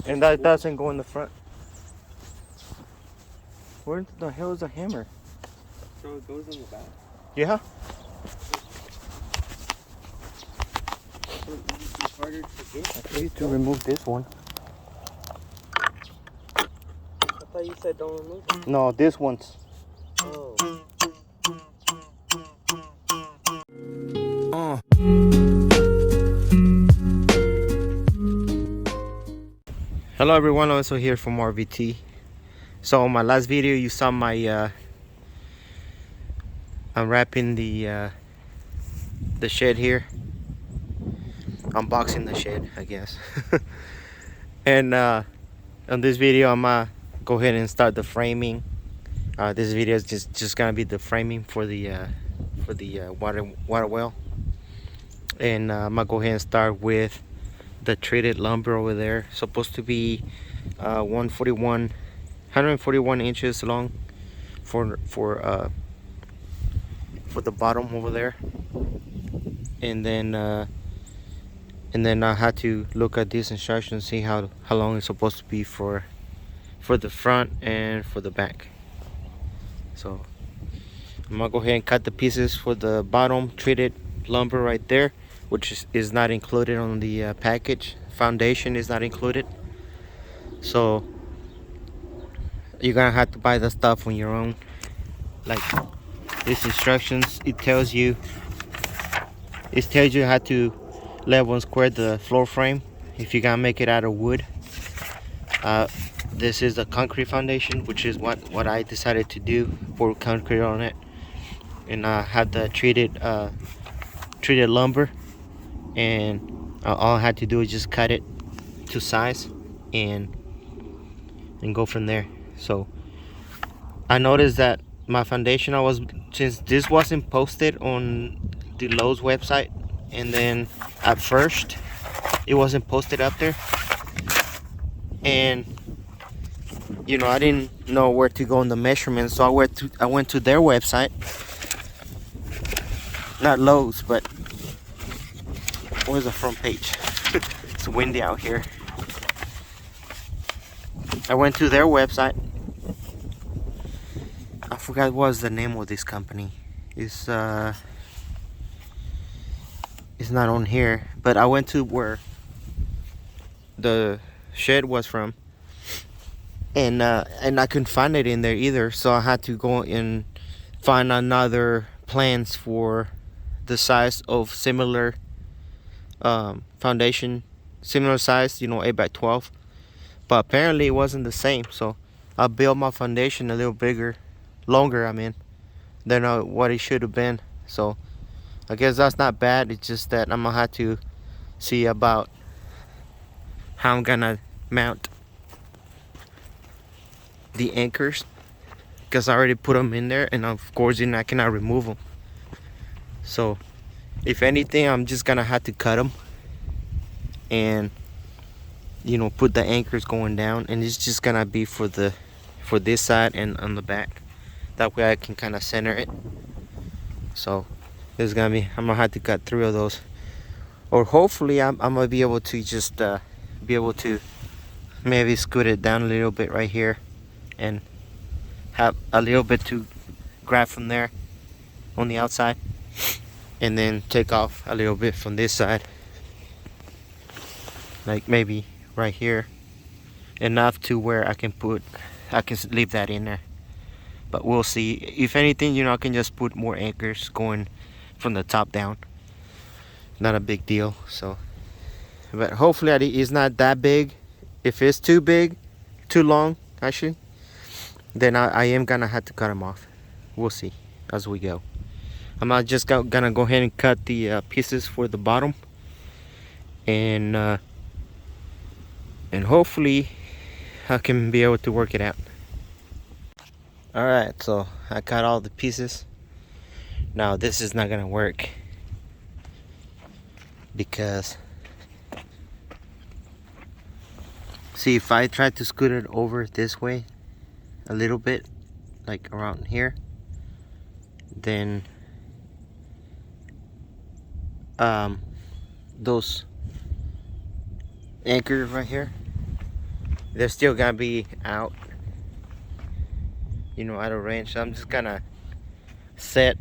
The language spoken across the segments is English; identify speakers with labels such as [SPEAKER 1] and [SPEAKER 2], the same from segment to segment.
[SPEAKER 1] And that doesn't go in the front. Where the hell is the hammer?
[SPEAKER 2] So it goes in the back?
[SPEAKER 1] Yeah.
[SPEAKER 2] So it's harder to get?
[SPEAKER 1] I tell you to remove this one.
[SPEAKER 2] I thought you said don't remove it.
[SPEAKER 1] No, this one's.
[SPEAKER 2] Oh.
[SPEAKER 1] Hello everyone, also here from RVT. So in my last video you saw my unwrapping the shed here, unboxing the shed I guess. And on this video I'm gonna go ahead and start the framing. This video is just gonna be the framing for the water well, and I'm gonna go ahead and start with the treated lumber over there. Supposed to be 141 inches long for the bottom over there, and then I had to look at these instructions, see how long it's supposed to be for the front and for the back. So I'm gonna go ahead and cut the pieces for the bottom treated lumber right there, which is not included on the package. Foundation is not included, so you're gonna have to buy the stuff on your own. Like these instructions, it tells you how to level and square the floor frame if you're gonna make it out of wood. This is a concrete foundation, which is what I decided to do, pour concrete on it, and I had the treated lumber, and all I had to do is just cut it to size and go from there. So I noticed that my foundation, since this wasn't posted on the Lowe's website, and then at first it wasn't posted up there, and you know, I didn't know where to go in the measurements, so I went to their website, not Lowe's, but where's the front page? It's windy out here. I went to their website. I forgot what was the name of this company. It's not on here, but I went to where the shed was from, and I couldn't find it in there either, so I had to go and find another plans for the size of similar foundation, similar size, 8x12, but apparently it wasn't the same. So I built my foundation a little longer than what it should have been. So I guess that's not bad. It's just that I'm gonna have to see about how I'm gonna mount the anchors, because I already put them in there, and of course I cannot remove them. So if anything, I'm just gonna have to cut them and put the anchors going down, and it's just gonna be for this side and on the back. That way I can kind of center it. So I'm gonna have to cut 3 of those, or hopefully I'm gonna be able to just maybe scoot it down a little bit right here and have a little bit to grab from there on the outside, and then take off a little bit from this side, like maybe right here, enough to where I can leave that in there. But we'll see. If anything, I can just put more anchors going from the top down. Not a big deal. So, but hopefully it's not that big. If it's too big, too long actually, then I am gonna have to cut them off. We'll see as we go. I'm not just gonna go ahead and cut the pieces for the bottom, and hopefully I can be able to work it out. Alright, so I cut all the pieces. Now this is not gonna work, because see, if I try to scoot it over this way a little bit, like around here, then those anchors right here, they're still gonna be out, you know, out of range. So I'm just gonna set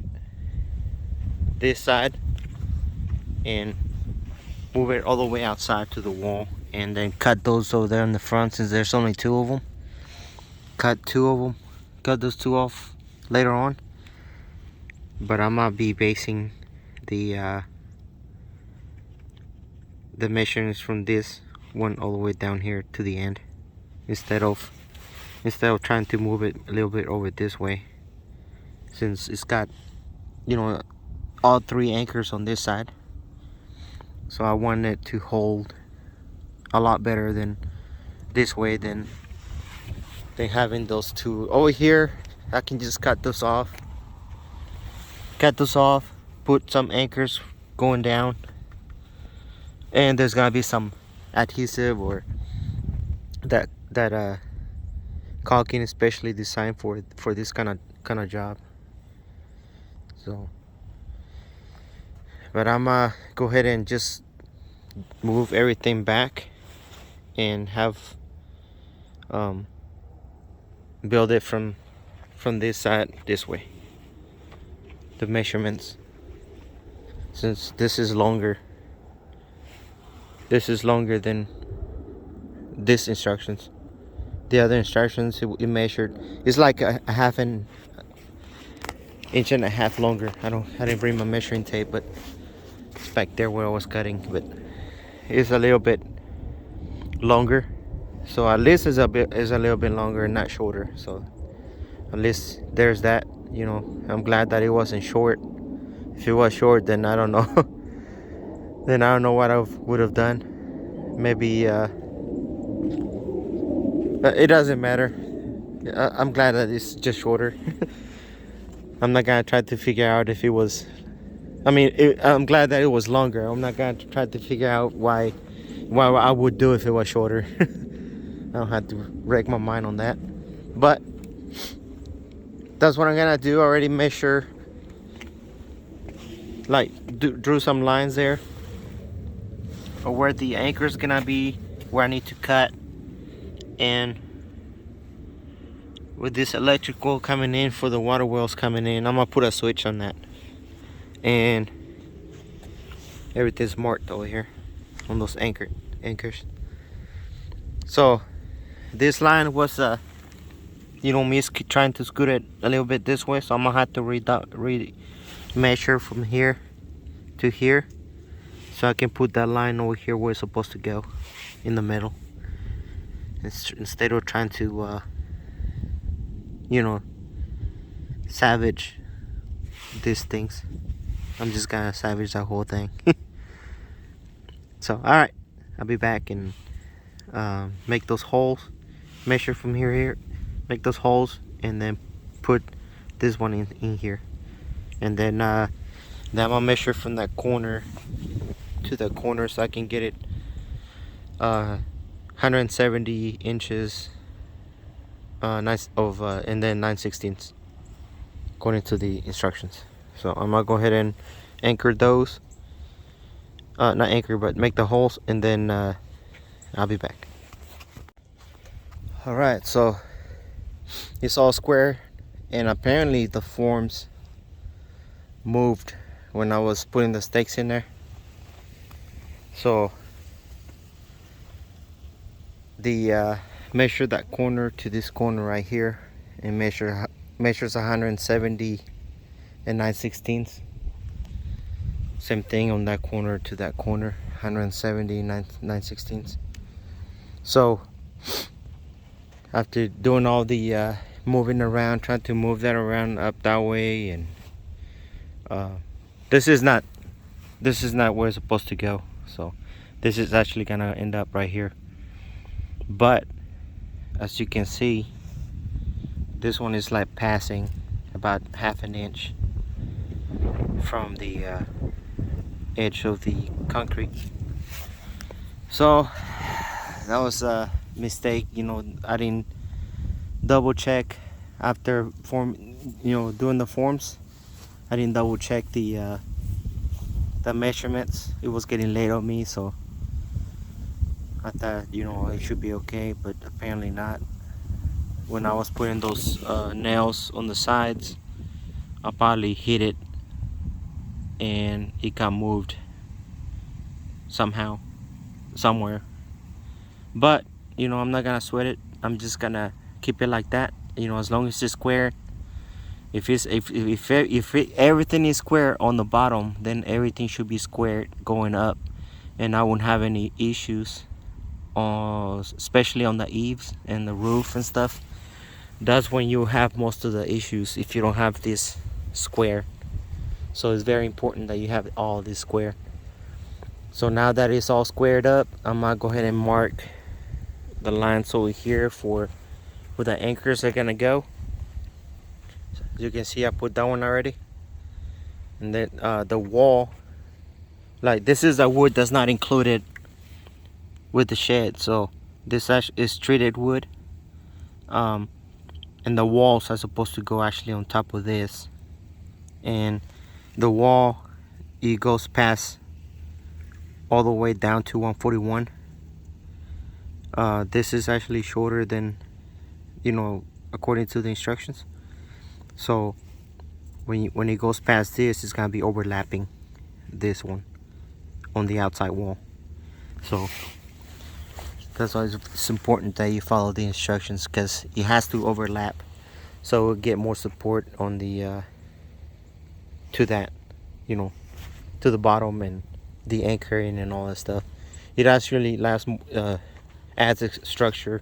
[SPEAKER 1] this side and move it all the way outside to the wall, and then cut those over there in the front, since there's only two of them. Cut two of them, cut those two off later on. But I'm gonna be basing the measurements from this one all the way down here to the end, instead of trying to move it a little bit over this way, since it's got, you know, all three anchors on this side. So I want it to hold a lot better than this way than having those two over here. I can just cut this off, put some anchors going down, and there's gonna be some adhesive or that caulking especially designed for this kind of job. So, but I'm gonna go ahead and just move everything back and have build it from this side this way, the measurements, since this is longer than this instructions. The other instructions, it measured, it's like a half an inch and a half longer. I didn't bring my measuring tape, but it's back there where I was cutting, but it's a little bit longer. So at least is a little bit longer and not shorter. So at least there's that, you know. I'm glad that it wasn't short. If it was short, then I don't know. Then I don't know what I would have done. Maybe it doesn't matter. I'm glad that it's just shorter. I'm not gonna try to figure out if it was, I'm glad that it was longer. I'm not gonna try to figure out why I would do if it was shorter. I don't have to wreck my mind on that. But that's what I'm gonna do. I already measure, like drew some lines there of where the anchor is gonna be, where I need to cut. And with this electrical coming in for the water wells coming in, I'm gonna put a switch on that, and everything's marked over here on those anchors. So this line was me trying to scoot it a little bit this way, so I'm gonna have to measure from here to here, so I can put that line over here where it's supposed to go, in the middle, instead of trying to savage these things. I'm just gonna savage that whole thing. So alright, I'll be back and make those holes, measure from here, make those holes, and then put this one in here. And then I'm gonna measure from that corner to the corner, so I can get it 170 inches and then 9/16 according to the instructions. So I'm gonna go ahead and anchor those, not anchor, but make the holes, and then I'll be back. Alright, so it's all square, and apparently the forms moved when I was putting the stakes in there. So the measure that corner to this corner right here, and measures 170 and 9/16. Same thing on that corner to that corner, 170 9/16. So after doing all the moving around, trying to move that around up that way, and this is not where it's supposed to go. So this is actually gonna end up right here. But as you can see, this one is like passing about half an inch from the edge of the concrete. So that was a mistake. I didn't double check after doing the forms. I didn't double check the measurements. It was getting late on me, so I thought, you know, it should be okay, but apparently not. When I was putting those nails on the sides, I probably hit it and it got moved somehow, somewhere. But, you know, I'm not gonna sweat it. I'm just gonna keep it like that. You know, as long as it's square. If everything is square on the bottom, then everything should be squared going up, and I won't have any issues, especially on the eaves and the roof and stuff. That's when you have most of the issues if you don't have this square. So it's very important that you have all this square. So now that it's all squared up, I'm gonna go ahead and mark the lines over here for where the anchors are gonna go. As you can see, I put that one already. And then the wall, like this is the wood that's not included with the shed, so this is treated wood, and the walls are supposed to go actually on top of this, and the wall, it goes past all the way down to 141. This is actually shorter than, you know, according to the instructions. So when it goes past this, it's gonna be overlapping this one on the outside wall. So that's why it's important that you follow the instructions, because it has to overlap, so we'll get more support on the to that, you know, to the bottom and the anchoring and all that stuff. It actually adds a structural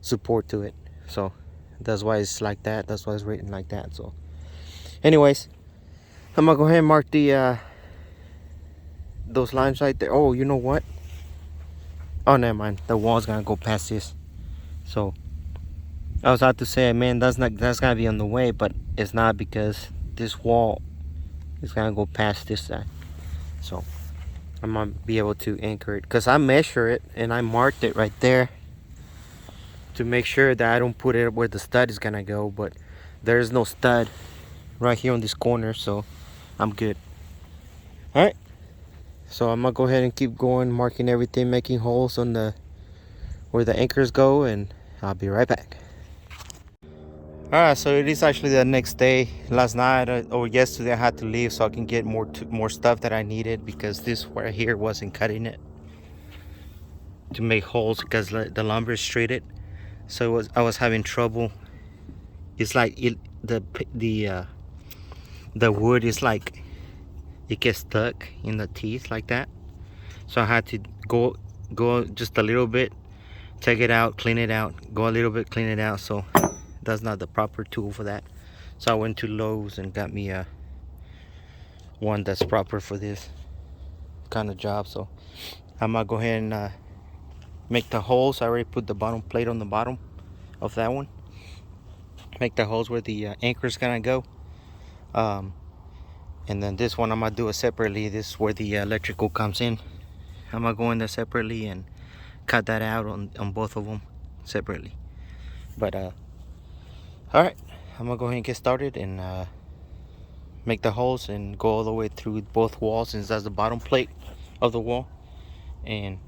[SPEAKER 1] support to it. So that's why it's like that. That's why it's written like that. So anyways, I'm gonna go ahead and mark the those lines right there. Oh, you know what? Oh, never mind. The wall's gonna go past this. So I was about to say, man, that's gonna be on the way, but it's not, because this wall is gonna go past this side. So I'm gonna be able to anchor it, because I measure it and I marked it right there to make sure that I don't put it where the stud is gonna go, but there's no stud right here on this corner, so I'm good. All right, so I'm gonna go ahead and keep going, marking everything, making holes on the where the anchors go, and I'll be right back. All right, so it is actually the next day. Last night or yesterday, I had to leave so I can get more stuff that I needed, because this right here wasn't cutting it to make holes, because the lumber is treated. So I was having trouble. It's like the wood is like it gets stuck in the teeth like that. So I had to go just a little bit, take it out, clean it out, go a little bit, clean it out. So that's not the proper tool for that. So I went to Lowe's and got me a one that's proper for this kind of job. So I'm gonna go ahead and make the holes. I already put the bottom plate on the bottom of that one. Make the holes where the anchor is gonna go. And then this one I'm gonna do it separately. This is where the electrical comes in. I'm gonna go in there separately and cut that out on both of them separately. But all right, I'm gonna go ahead and get started and make the holes and go all the way through both walls, since that's the bottom plate of the wall, and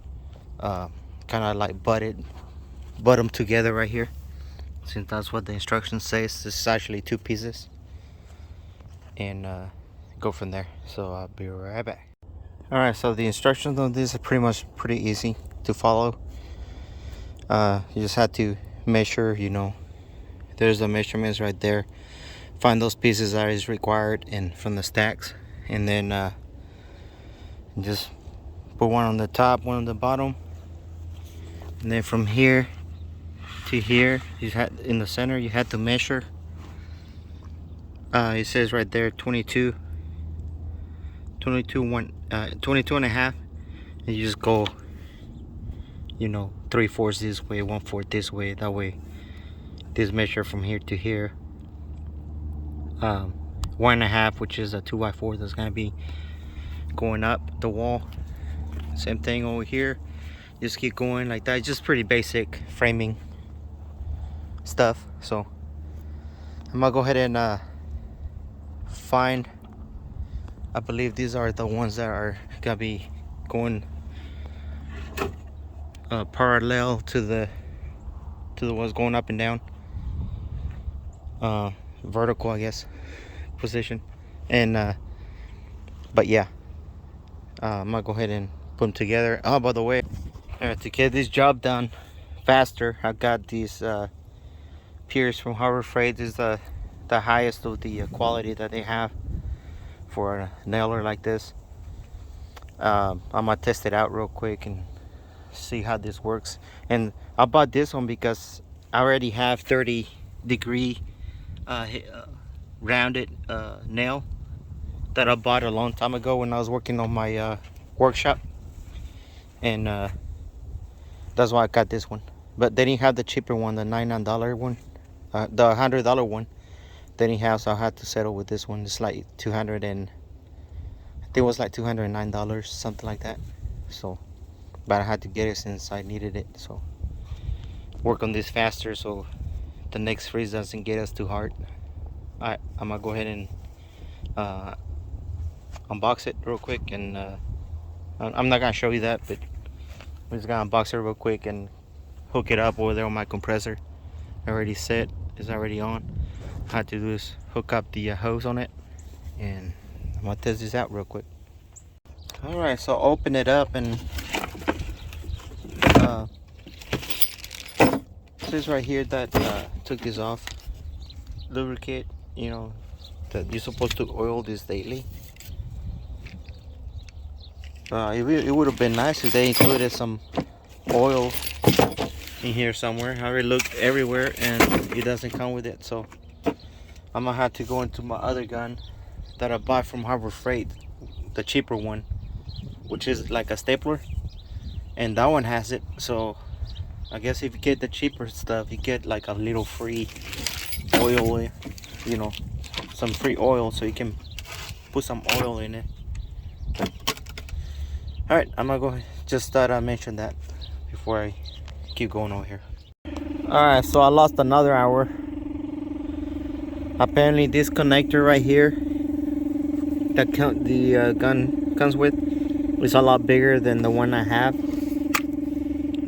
[SPEAKER 1] kind of like butt them together right here, since that's what the instructions says. This is actually 2 pieces, and go from there. So I'll be right back. All right, so the instructions on this are pretty easy to follow. You just have to measure, you know, there's the measurements right there. Find those pieces that is required and from the stacks, and then just put one on the top, one on the bottom, and then from here to here, you had in the center, you had to measure. It says right there 22 and a half, and you just go, you know, 3/4 this way, 1/4 this way. That way this measure from here to here. 1.5, which is a 2x4 that's gonna be going up the wall. Same thing over here, just keep going like that. It's just pretty basic framing stuff. So I'm gonna go ahead and find, I believe these are the ones that are gonna be going parallel to the what's going up and down, vertical, I guess, position. And but yeah, I'm gonna go ahead and put them together. Oh, by the way, to get this job done faster, I got these piers from Harbor Freight. This is the highest of the quality that they have for a nailer like this. I'm gonna test it out real quick and see how this works. And I bought this one because I already have 30-degree rounded nail that I bought a long time ago when I was working on my workshop, and that's why I got this one. But they didn't have the cheaper one, the $99 one, the $100 one. They didn't have, so I had to settle with this one. It's like 200 and I think it was like $209, something like that. So, but I had to get it since I needed it. So, work on this faster so the next freeze doesn't get us too hard. Alright, I'm gonna go ahead and unbox it real quick, and I'm not gonna show you that, but I'm just gonna unbox it real quick and hook it up over there on my compressor. Already set, it's already on. All I had to do is hook up the hose on it, and I'm gonna test this out real quick. Alright, so open it up, and it says right here that took this off. Lubricate, you know, that you're supposed to oil this daily. It would have been nice if they included some oil in here somewhere. I already looked everywhere and it doesn't come with it, so I'm gonna have to go into my other gun that I bought from Harbor Freight, the cheaper one, which is like a stapler, and that one has it. So I guess if you get the cheaper stuff, you get like a little free oil, you know, some free oil, so you can put some oil in it. Alright, I'm gonna go, just thought I'd mention that before I keep going over here. Alright, so I lost another hour. Apparently this connector right here that the gun comes with is a lot bigger than the one I have.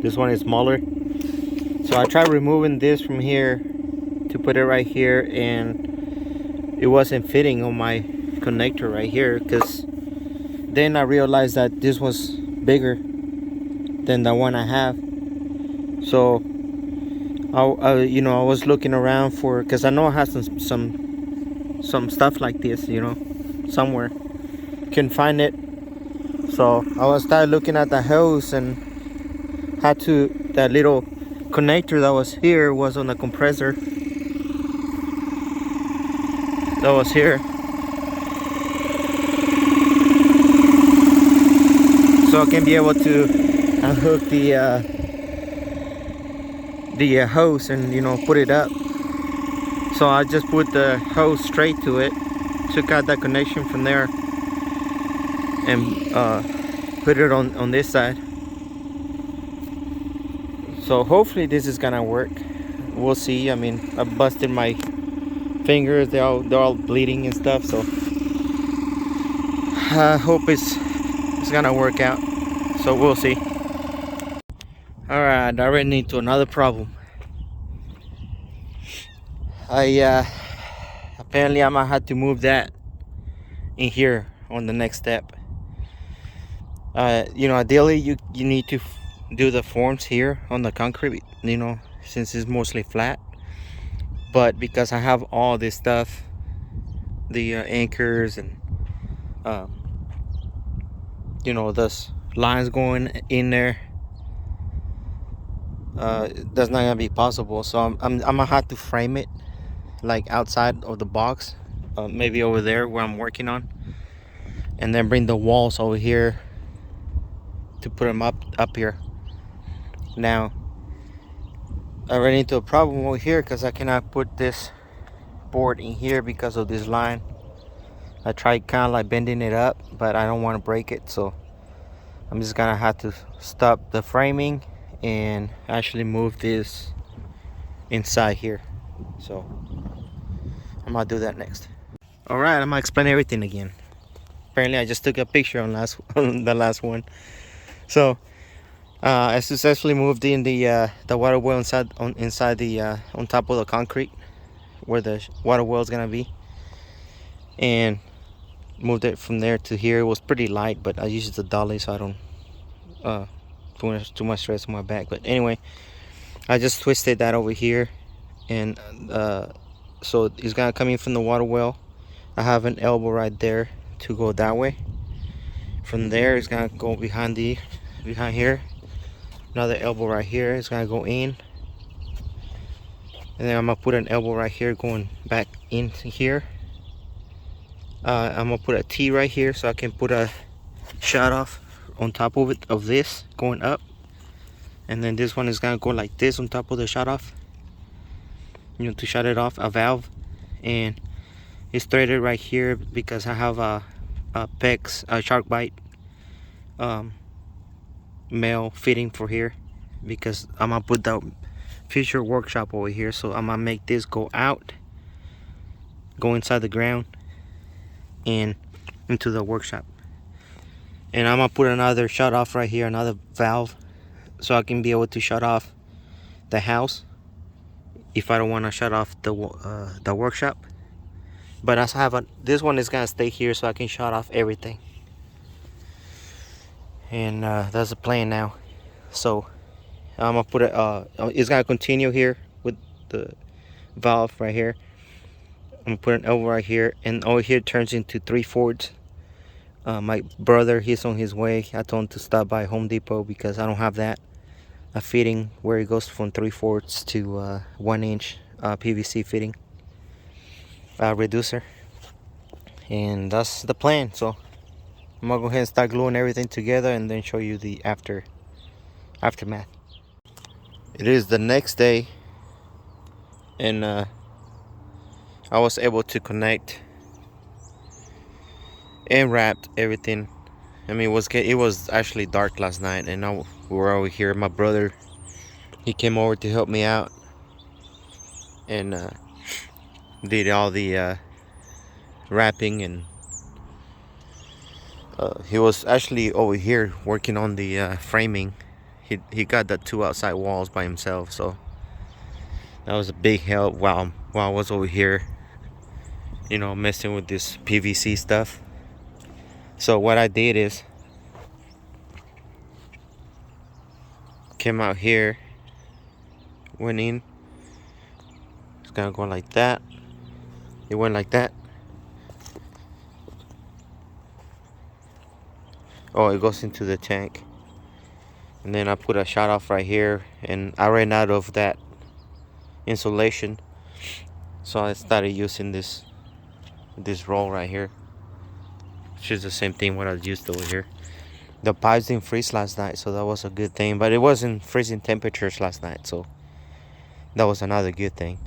[SPEAKER 1] This one is smaller. So I tried removing this from here to put it right here, and it wasn't fitting on my connector right here, because then I realized that this was bigger than the one I have. So I was looking around for, because I know I have some stuff like this, you know, somewhere. Couldn't find it. So I was started looking at the hose, and that little connector that was here was on the compressor that was here. So I can be able to unhook the hose and, you know, put it up. So I just put the hose straight to it, took out that connection from there, and put it on this side. So hopefully this is gonna work. We'll see. I mean, I busted my fingers, they're all bleeding and stuff, so I hope it's gonna work out. So we'll see. Alright, I ran into another problem. Apparently I'm gonna have to move that in here on the next step. You know, ideally you need to do the forms here on the concrete, you know, since it's mostly flat. But because I have all this stuff, the anchors and you know, those lines going in there, that's not gonna be possible. So I'm gonna have to frame it like outside of the box, maybe over there where I'm working on, and then bring the walls over here to put them up here. Now I ran into a problem over here because I cannot put this board in here because of this line. I tried kind of like bending it up, but I don't want to break it, so I'm just gonna have to stop the framing and actually move this inside here. So I'm gonna do that next. All right, I'm gonna explain everything again. apparently I just took a picture on on the last one. So I successfully moved in the water well inside the on top of the concrete where the water well is gonna be, and moved it from there to here. It was pretty light, but I used the dolly so I don't too much stress on my back. But anyway, I just twisted that over here, and so it's gonna come in from the water well. I have an elbow right there to go that way. From there, it's gonna go behind here. Another elbow right here. It's gonna go in, and then I'm gonna put an elbow right here going back into here. I'm gonna put a T right here so I can put a shut off on top of it, of this going up, and then this one is gonna go like this on top of the shut off, to shut it off, a valve. And it's threaded right here because I have a shark bite male fitting for here, because I'm gonna put the future workshop over here. So I'm gonna make this go out, go inside the ground and into the workshop. And I'm gonna put another shut off right here, another valve, so I can be able to shut off the house if I don't want to shut off the workshop. But I have this one is gonna stay here so I can shut off everything. And that's the plan now. So I'm gonna put it. It's gonna continue here with the valve right here. I'm gonna put an elbow right here, and over here turns into 3/4. My brother, he's on his way. I told him to stop by Home Depot because I don't have that. A fitting where it goes from 3/4 to 1-inch PVC fitting reducer, and that's the plan. So I'm gonna go ahead and start gluing everything together and then show you the aftermath. It is the next day, and I was able to connect and wrapped everything. I mean, it was actually dark last night, and we were over here. My brother, he came over to help me out, and did all the wrapping, and he was actually over here working on the framing. He got the 2 outside walls by himself, so that was a big help while I was over here, messing with this PVC stuff. So what I did is came out here, went in. It's gonna go like that. It went like that. Oh, it goes into the tank. And then I put a shut off right here, and I ran out of that insulation, so I started using this roll right here, which is the same thing what I used over here. The pipes didn't freeze last night, so that was a good thing. But it wasn't freezing temperatures last night, so that was another good thing.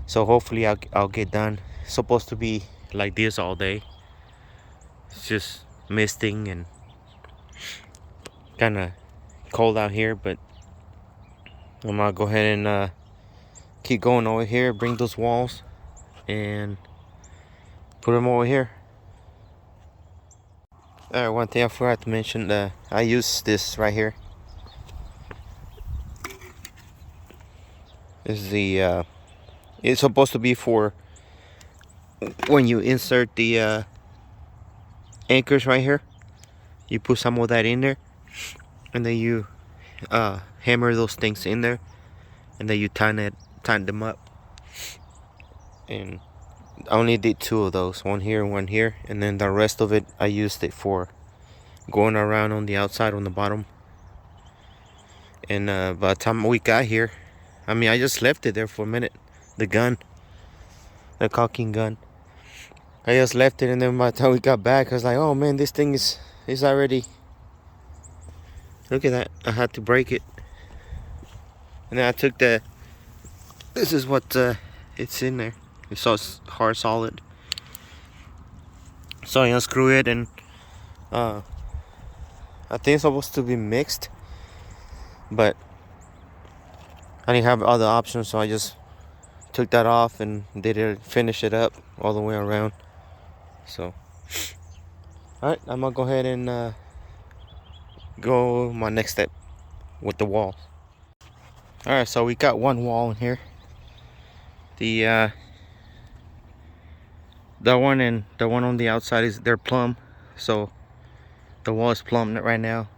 [SPEAKER 1] So hopefully I'll get done. It's supposed to be like this all day. It's just misting and kind of cold out here, but I'm gonna go ahead and keep going over here, bring those walls and put them over here. Alright, one thing I forgot to mention, I use this right here. This is the it's supposed to be for when you insert the anchors right here. You put some of that in there, and then you hammer those things in there, and then you tighten them up. And I only did 2 of those, one here and one here, and then the rest of it I used it for going around on the outside on the bottom. And by the time we got here, I mean, I just left it there for a minute. The caulking gun, I just left it, and then by the time we got back, I was like, oh man, this thing is already, look at that. I had to break it. And then I took this is what it's in there. It's so hard solid. So I unscrew it, and I think it's supposed to be mixed, but I didn't have other options, so I just took that off and finish it up all the way around. So Alright, I'm gonna go ahead and go my next step with the walls. Alright, so we got one wall in here. The one and the one on the outside they're plumb, so the wall is plumb right now.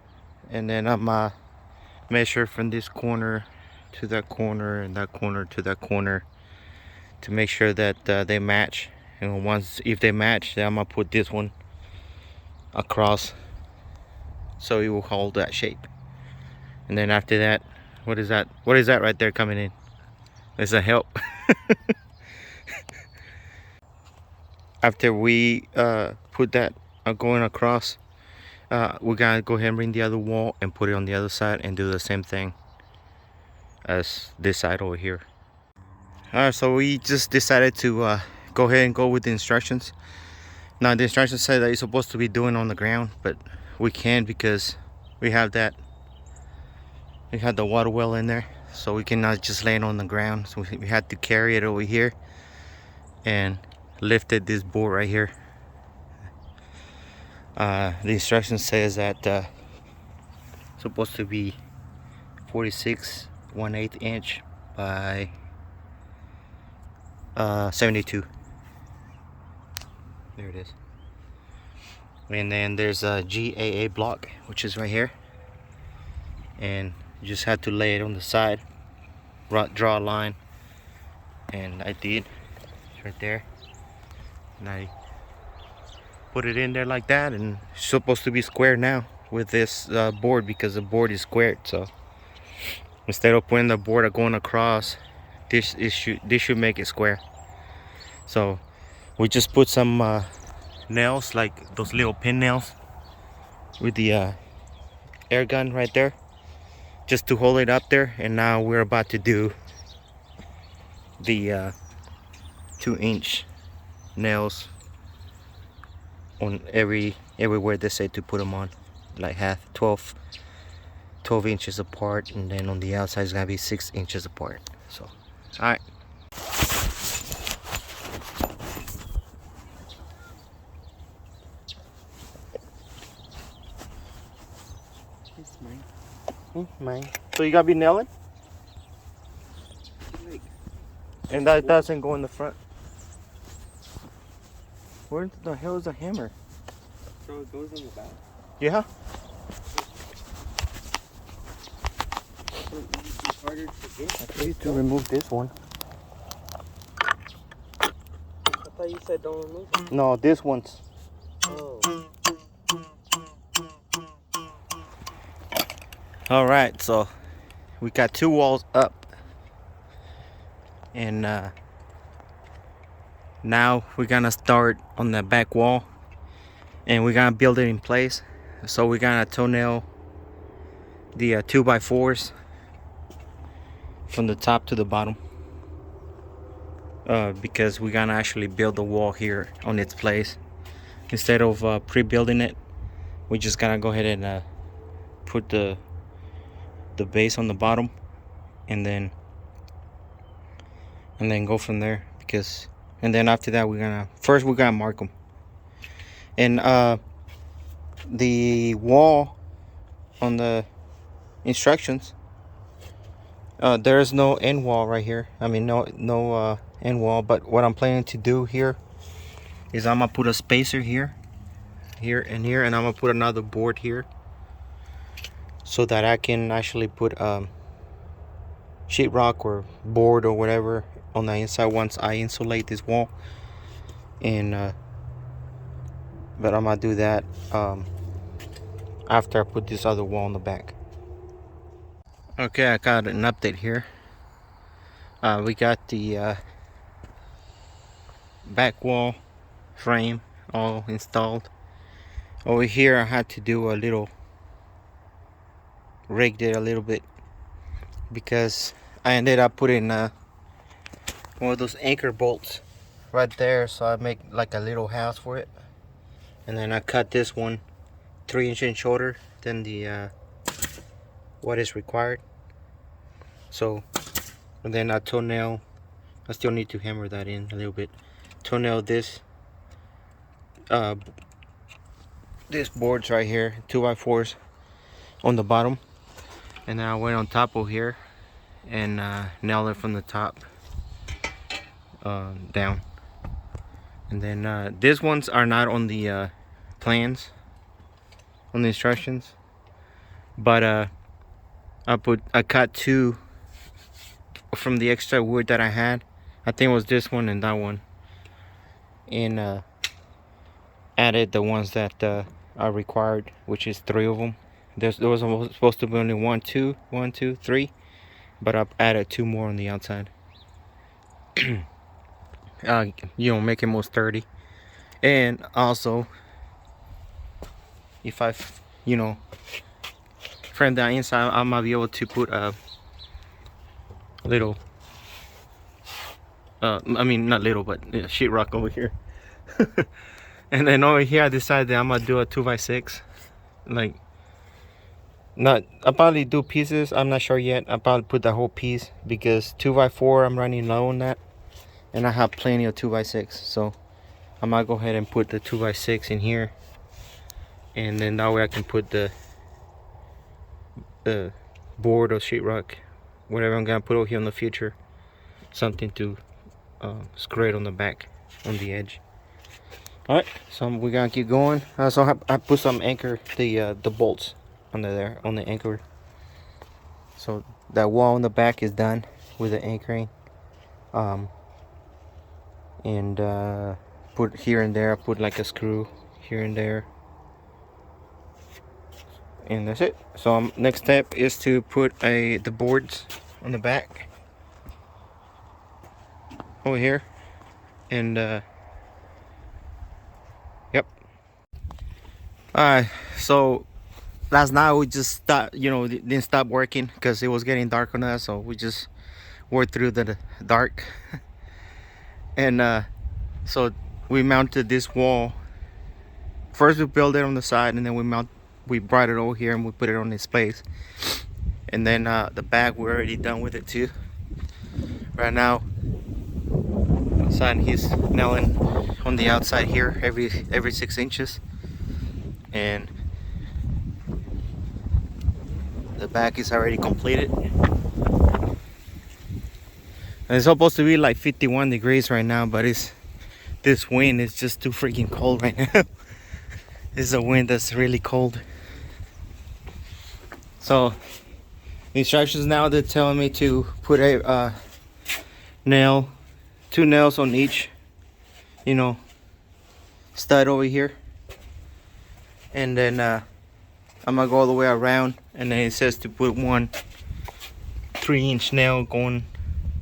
[SPEAKER 1] And then I'm measure from this corner to that corner and that corner to that corner to make sure that they match. And once if they match, then I'm gonna put this one across so it will hold that shape. And then after that, what is that? What is that right there coming in? Does that help? After we put that going across, we're gonna go ahead and bring the other wall and put it on the other side and do the same thing as this side over here. Alright, so we just decided to go ahead and go with the instructions. Now the instructions say that you're supposed to be doing on the ground, but we can't because we have the water well in there, so we cannot just lay it on the ground. So we had to carry it over here and lifted this board right here. The instruction says that supposed to be 46 1/8 inch by 72. There it is. And then there's a GAA block, which is right here, and you just have to lay it on the side, draw a line, and I did. It's right there, and I put it in there like that, and it's supposed to be square now with this board because the board is squared. So instead of putting the board going across, this should make it square. So we just put some nails, like those little pin nails with the air gun right there, just to hold it up there. And now we're about to do the 2-inch nails on everywhere they say to put them on, like half 12 inches apart, and then on the outside it's gonna be 6 inches apart. So all right.
[SPEAKER 2] It's mine.
[SPEAKER 1] Mine. So you gotta be nailing, and that doesn't go in the front. Where the hell is the hammer?
[SPEAKER 2] So it goes in the back.
[SPEAKER 1] Yeah.
[SPEAKER 2] So it's harder to get.
[SPEAKER 1] I need to remove this one.
[SPEAKER 2] I thought you said don't remove it.
[SPEAKER 1] No, this one's.
[SPEAKER 2] Oh.
[SPEAKER 1] All right, so we got 2 walls up, and now we're gonna start on the back wall, and we're gonna build it in place. So we're gonna toenail the 2x4s from the top to the bottom, because we're gonna actually build the wall here on its place instead of pre-building it. We just gotta go ahead and put the base on the bottom, and then go from there. Because and then after that we're gonna mark them. And the wall on the instructions, there is no end wall right here. I mean no end wall. But what I'm planning to do here is I'm gonna put a spacer here, and here, and I'm gonna put another board here, so that I can actually put sheetrock or board or whatever on the inside once I insulate this wall. And but I'm gonna do that after I put this other wall on the back. Okay, I got an update here. We got the back wall frame all installed. Over here I had to do a little, rigged it a little bit, because I ended up putting one of those anchor bolts right there, so I make like a little house for it. And then I cut this one 3 inches shorter than the what is required. So, and then I toenail, I still need to hammer that in a little bit, toenail this this boards right here, 2x4s on the bottom, and then I went on top of here and nailed it from the top down. And then these ones are not on the plans, on the instructions, but I cut two from the extra wood that I had. I think it was this one and that one, and added the ones that are required, which is 3 of them. There was supposed to be only 1, 2, 1, 2, 3, but I've added 2 more on the outside. Make it more sturdy. And also, if I frame that inside, I might be able to put a little I mean not little, but sheetrock over here. And then over here I decided that I'm gonna do a 2x6. Like, I'll probably do pieces. I'm not sure yet. I'll probably put the whole piece, because 2x4 I'm running low on that, and I have plenty of 2x6. So I might go ahead and put the 2x6 in here, and then that way I can put the board or sheetrock, whatever I'm gonna put over here in the future, something to screw it on the back, on the edge. All right, so we're gonna keep going. So I put some anchor, the bolts under there on the anchor. So that wall in the back is done with the anchoring. And put here and there. I put like a screw here and there, and that's it. So next step is to put the boards on the back over here, and yep. Alright, so last night we just stopped, didn't stop working because it was getting dark on us, so we just worked through the dark. And so we mounted this wall. First we built it on the side, and then we brought it over here and we put it on its place. And then the back, we're already done with it too. Right now, son, he's nailing on the outside here every 6 inches, and the back is already completed. And it's supposed to be like 51 degrees right now, but this wind is just too freaking cold right now. It's a wind that's really cold. So the instructions now, they're telling me to put a nail, 2 nails on each, stud over here, and then I'm gonna go all the way around, and then it says to put 1 3-inch nail going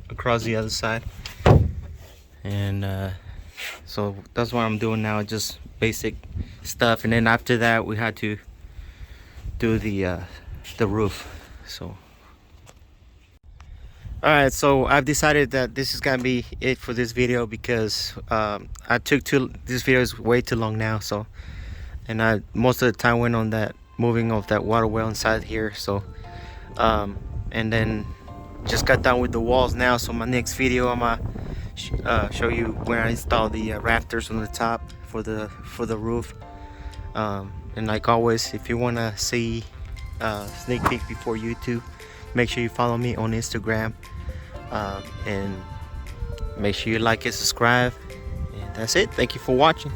[SPEAKER 1] across the other side. And so that's what I'm doing now, just basic stuff. And then after that, we had to do the roof. So alright, so I've decided that this is gonna be it for this video, because this video is way too long now. So, and I most of the time went on that moving of that water well inside here. So and then just got done with the walls now. So my next video, I'm gonna show you where I install the rafters on the top for the roof. And like always, if you want to see sneak peek before YouTube, make sure you follow me on Instagram, and make sure you like and subscribe. And that's it. Thank you for watching.